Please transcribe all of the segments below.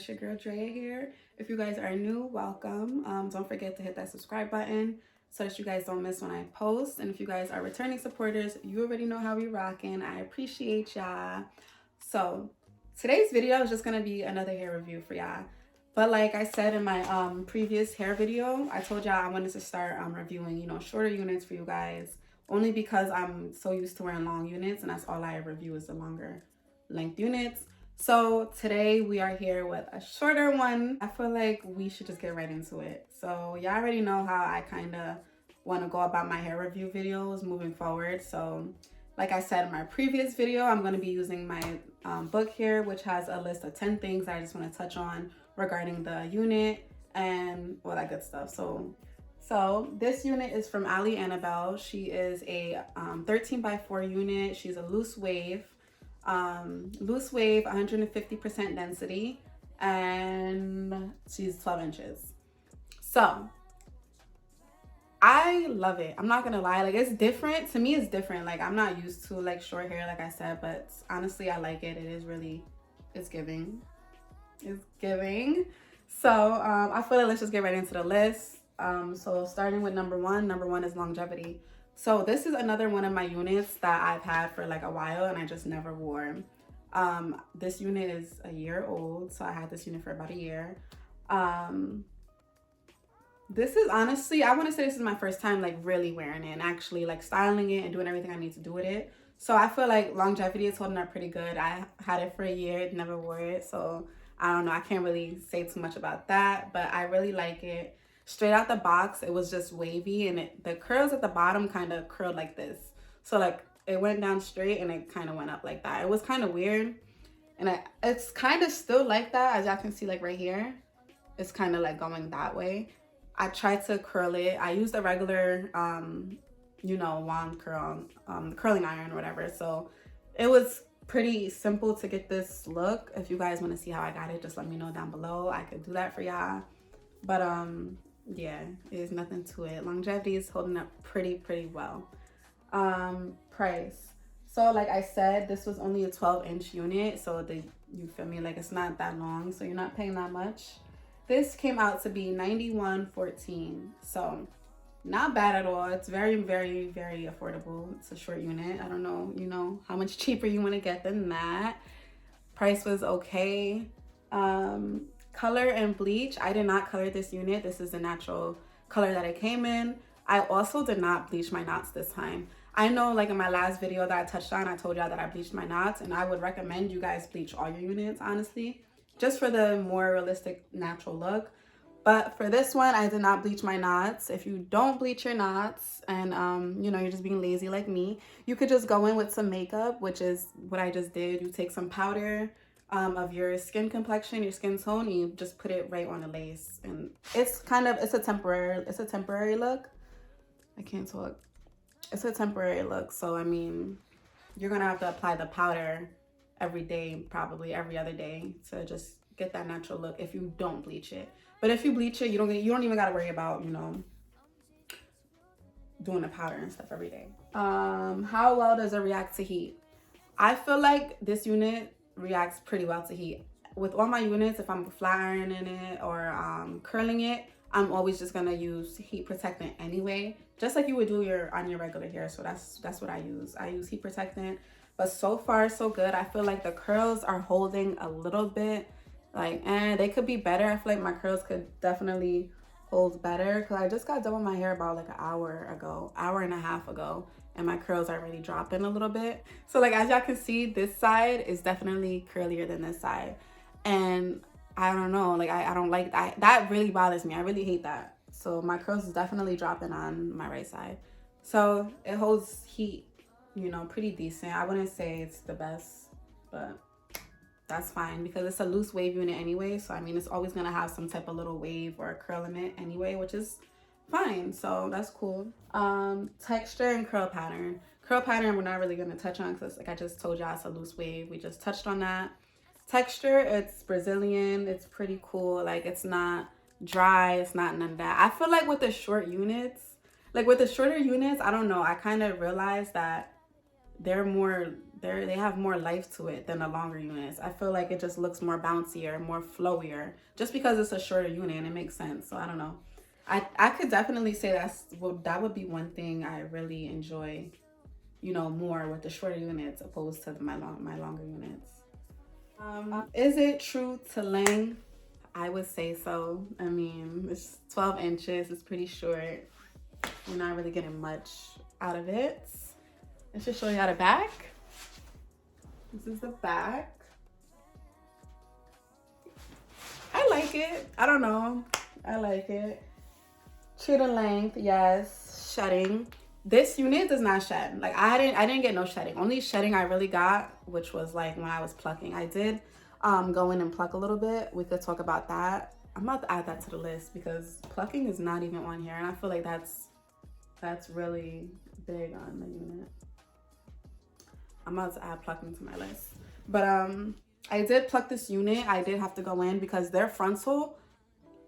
it's your girl Drea here. If you guys are new, welcome. Don't forget to hit that subscribe button so that you guys don't miss when I post. And if you guys are returning supporters, you already know how we rockin'. I appreciate y'all. So today's video is just gonna be another hair review for y'all. But like I said in my previous hair video, I told y'all I wanted to start reviewing, shorter units for you guys. Only because I'm so used to wearing long units, and that's all I review is the longer length units. So today we are here with a shorter one. I feel like we should just get right into it. So y'all already know how I kind of want to go about my hair review videos moving forward. So like I said in my previous video, I'm going to be using my book here, which has a list of 10 things I just want to touch on regarding the unit and all that good stuff. So this unit is from Annabelle. She is a 13x4 unit. She's a loose wave, 150% density, and she's 12 inches. So I love it. I'm not gonna lie, like it's different. To me, it's different. Like I'm not used to like short hair, like I said, but honestly, I like it. It is really, it's giving. It's giving. So I feel like let's just get right into the list. So starting with number one is longevity. So this is another one of my units that I've had for like a while and I just never wore. This unit is a year old, so I had this unit for about a year. This is honestly, I want to say this is my first time like really wearing it and actually like styling it and doing everything I need to do with it. So I feel like longevity is holding up pretty good. I had it for a year, never wore it, so I don't know, I can't really say too much about that, but I really like it. Straight out the box, it was just wavy, and the curls at the bottom kind of curled like this. So like it went down straight and it kind of went up like that. It was kind of weird, and it's kind of still like that, as y'all can see like right here. It's kind of like going that way. I tried to curl it. I used a regular, wand curl, curling iron or whatever. So it was pretty simple to get this look. If you guys want to see how I got it, just let me know down below. I could do that for y'all. But yeah, there's nothing to it. Longevity is holding up pretty well. Price. So like I said, this was only a 12-inch unit, so you feel me, like it's not that long, so you're not paying that much. This came out to be $91.14, so not bad at all. It's very affordable. It's a short unit. I don't know, how much cheaper you want to get than that. Price was okay. Color and bleach. I did not color this unit. This is the natural color that it came in. I also did not bleach my knots this time. I know like in my last video that I touched on, I told y'all that I bleached my knots, and I would recommend you guys bleach all your units, honestly, just for the more realistic natural look. But for this one, I did not bleach my knots. If you don't bleach your knots and you're just being lazy like me, you could just go in with some makeup, which is what I just did. You take some powder of your skin complexion, your skin tone, and you just put it right on the lace, and it's a temporary look. I can't talk. It's a temporary look, so I mean, you're gonna have to apply the powder every day, probably every other day, to just get that natural look if you don't bleach it. But if you bleach it, you don't even gotta worry about doing the powder and stuff every day. How well does it react to heat? I feel like this unit reacts pretty well to heat. With all my units, if I'm flat ironing it or curling it, I'm always just gonna use heat protectant anyway, just like you would do on your regular hair. So that's what I use. I use heat protectant, but so far so good. I feel like the curls are holding a little bit, like, they could be better. I feel like my curls could definitely hold better, because I just got done with my hair about like an hour and a half ago, and my curls are already dropping a little bit. So like as y'all can see, this side is definitely curlier than this side, and I don't know, like I don't like that. That really bothers me. I really hate that. So my curls is definitely dropping on my right side. So it holds heat, pretty decent. I wouldn't say it's the best, but that's fine because it's a loose wave unit anyway. So I mean, it's always gonna have some type of little wave or curl in it anyway, which is fine. So that's cool. Texture and curl pattern. Curl pattern we're not really gonna touch on because like I just told y'all, it's a loose wave. We just touched on that. Texture, it's Brazilian. It's pretty cool. Like it's not dry, it's not none of that. I feel like with the short units, like with the shorter units, I don't know, I kind of realized that they're more they have more life to it than the longer units. I feel like it just looks more bouncier, more flowier, just because it's a shorter unit, and it makes sense. So I don't know. I could definitely say that would be one thing I really enjoy, you know, more with the shorter units opposed to my longer units. Is it true to length? I would say so. I mean, it's 12 inches. It's pretty short. You're not really getting much out of it. Let's just show you how the back. This is the back. I like it. I don't know. I like it. True to length, yes. Shedding. This unit does not shed. Like I didn't get no shedding. Only shedding I really got, which was like when I was plucking. I did go in and pluck a little bit. We could talk about that. I'm about to add that to the list because plucking is not even on here, and I feel like that's really big on the unit. I'm about to add plucking to my list. But I did pluck this unit. I did have to go in because their frontal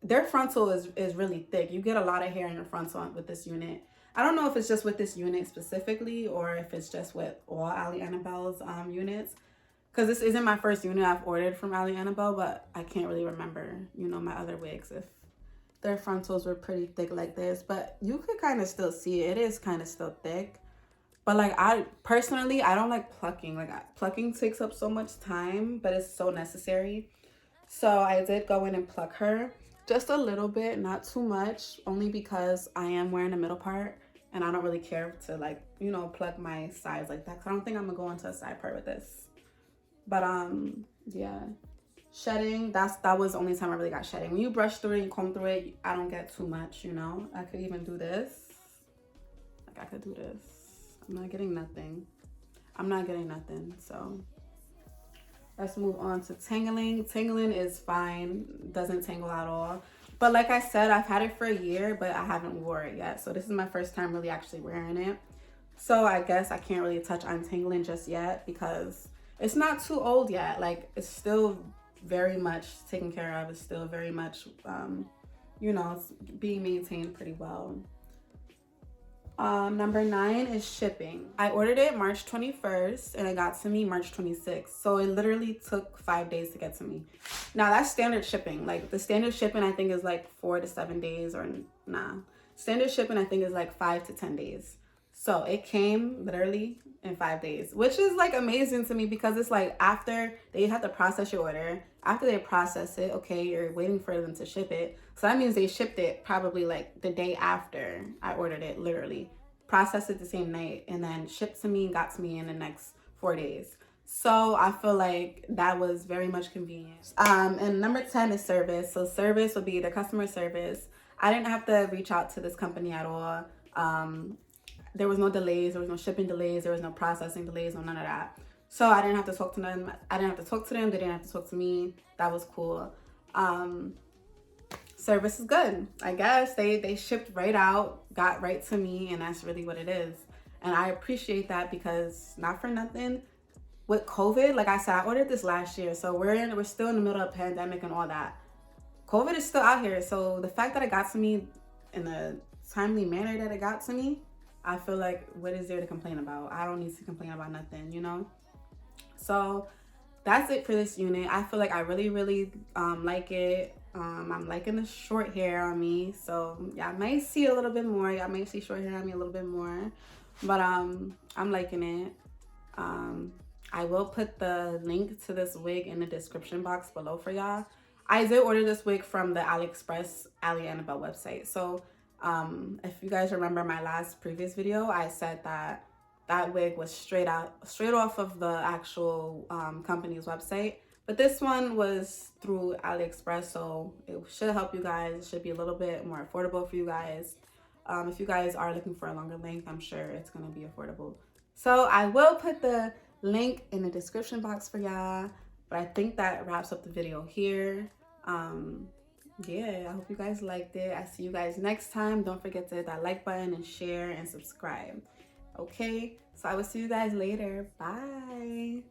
is really thick. You get a lot of hair in your frontal with this unit. I don't know if it's just with this unit specifically or if it's just with all Ali Annabelle's units. Because this isn't my first unit I've ordered from Ali Annabelle, but I can't really remember, you know, my other wigs if their frontals were pretty thick like this. But you could kind of still see it. It is kind of still thick. But like I personally, I don't like plucking. Like plucking takes up so much time, but it's so necessary. So I did go in and pluck her. Just a little bit, not too much, only because I am wearing the middle part and I don't really care to like, you know, pluck my sides like that. Cause I don't think I'm gonna go into a side part with this. But yeah, shedding, that was the only time I really got shedding. When you brush through it and comb through it, I don't get too much, you know. I could even do this. Like I could do this. I'm not getting nothing. I'm not getting nothing, so. Let's move on to tangling. Tangling is fine. Doesn't tangle at all. But like I said, I've had it for a year, but I haven't wore it yet. So this is my first time really actually wearing it. So I guess I can't really touch untangling just yet because it's not too old yet. Like it's still very much taken care of. It's still very much, you know, it's being maintained pretty well. Number 9 is shipping. I ordered it March 21st and it got to me March 26th. So it literally took 5 days to get to me. Now that's standard shipping. Like the standard shipping I think is like 4 to 7 days or nah. Standard shipping I think is like 5 to 10 days. So it came literally in 5 days, which is like amazing to me because it's like after they have to process your order, after they process it, okay, you're waiting for them to ship it. So that means they shipped it probably like the day after I ordered it, literally. Processed it the same night and then shipped to me and got to me in the next 4 days. So I feel like that was very much convenient. And number 10 is service. So service would be the customer service. I didn't have to reach out to this company at all. There was no delays, there was no shipping delays, there was no processing delays, no none of that. So I didn't have to talk to them. I didn't have to talk to them. They didn't have to talk to me. That was cool. Service is good. I guess they shipped right out, got right to me, and that's really what it is. And I appreciate that because not for nothing, with COVID, like I said, I ordered this last year. So we're still in the middle of a pandemic and all that. COVID is still out here. So the fact that it got to me in a timely manner that it got to me, I feel like what is there to complain about? I don't need to complain about nothing, you know? So that's it for this unit. I feel like I really, really like it. I'm liking the short hair on me. So y'all might see a little bit more. Y'all might see short hair on me a little bit more. But I'm liking it. I will put the link to this wig in the description box below for y'all. I did order this wig from the AliExpress Ali Annabelle website. So if you guys remember my previous video, I said that that wig was straight off of the actual company's website. But this one was through AliExpress, so it should help you guys. It should be a little bit more affordable for you guys. If you guys are looking for a longer length, I'm sure it's going to be affordable. So I will put the link in the description box for y'all. But I think that wraps up the video here. Yeah, I hope you guys liked it. I see you guys next time. Don't forget to hit that like button and share and subscribe. Okay, so I will see you guys later. Bye.